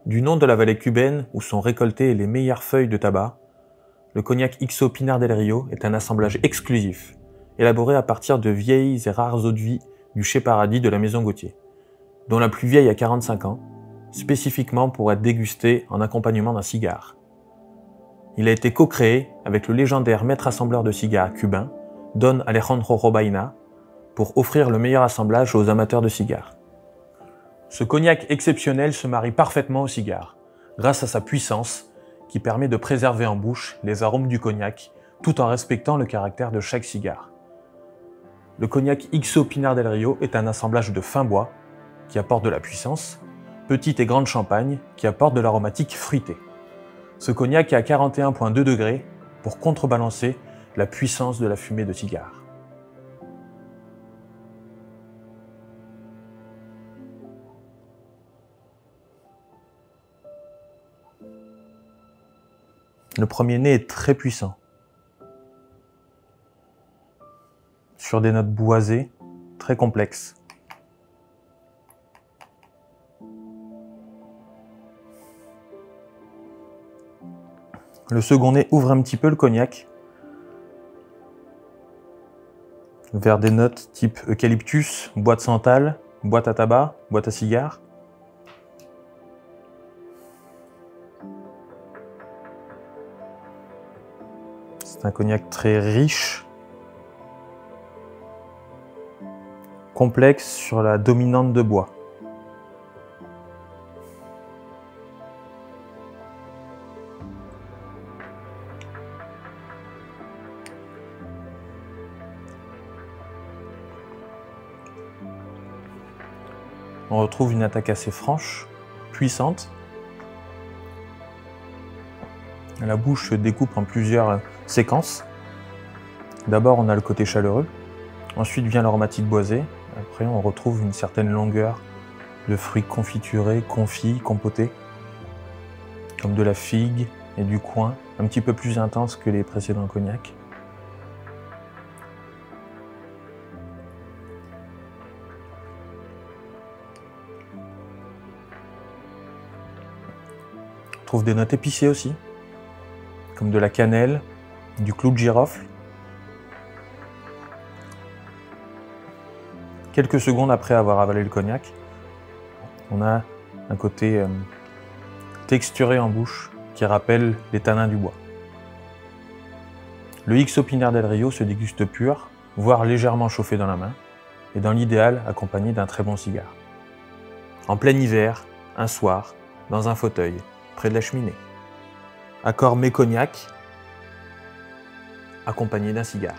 Du nom de la vallée cubaine où sont récoltées les meilleures feuilles de tabac, le cognac XO Pinar del Rio est un assemblage exclusif, élaboré à partir de vieilles et rares eaux-de-vie du Chez Paradis de la Maison Gauthier, dont la plus vieille a 45 ans, spécifiquement pour être dégusté en accompagnement d'un cigare. Il a été co-créé avec le légendaire maître assembleur de cigares cubain, Don Alejandro Robaina, pour offrir le meilleur assemblage aux amateurs de cigares. Ce cognac exceptionnel se marie parfaitement au cigare, grâce à sa puissance qui permet de préserver en bouche les arômes du cognac tout en respectant le caractère de chaque cigare. Le cognac XO Pinar del Rio est un assemblage de fin bois qui apporte de la puissance, petite et grande champagne qui apporte de l'aromatique fruité. Ce cognac est à 41,2 degrés pour contrebalancer la puissance de la fumée de cigare. Le premier nez est très puissant, sur des notes boisées, très complexes. Le second nez ouvre un petit peu le cognac vers des notes type eucalyptus, bois de santal, boîte à tabac, boîte à cigare. C'est un cognac très riche, complexe sur la dominante de bois. On retrouve une attaque assez franche, puissante. La bouche se découpe en plusieurs séquences. D'abord, on a le côté chaleureux. Ensuite vient l'aromatique boisée. Après, on retrouve une certaine longueur de fruits confiturés, confits, compotés, comme de la figue et du coing, un petit peu plus intense que les précédents cognacs. On trouve des notes épicées aussi, comme de la cannelle, du clou de girofle. Quelques secondes après avoir avalé le cognac, on a un côté texturé en bouche qui rappelle les tanins du bois. Le XO Pinar del Rio se déguste pur, voire légèrement chauffé dans la main, et dans l'idéal accompagné d'un très bon cigare. En plein hiver, un soir, dans un fauteuil, près de la cheminée. Accord mets cognac, accompagné d'un cigare.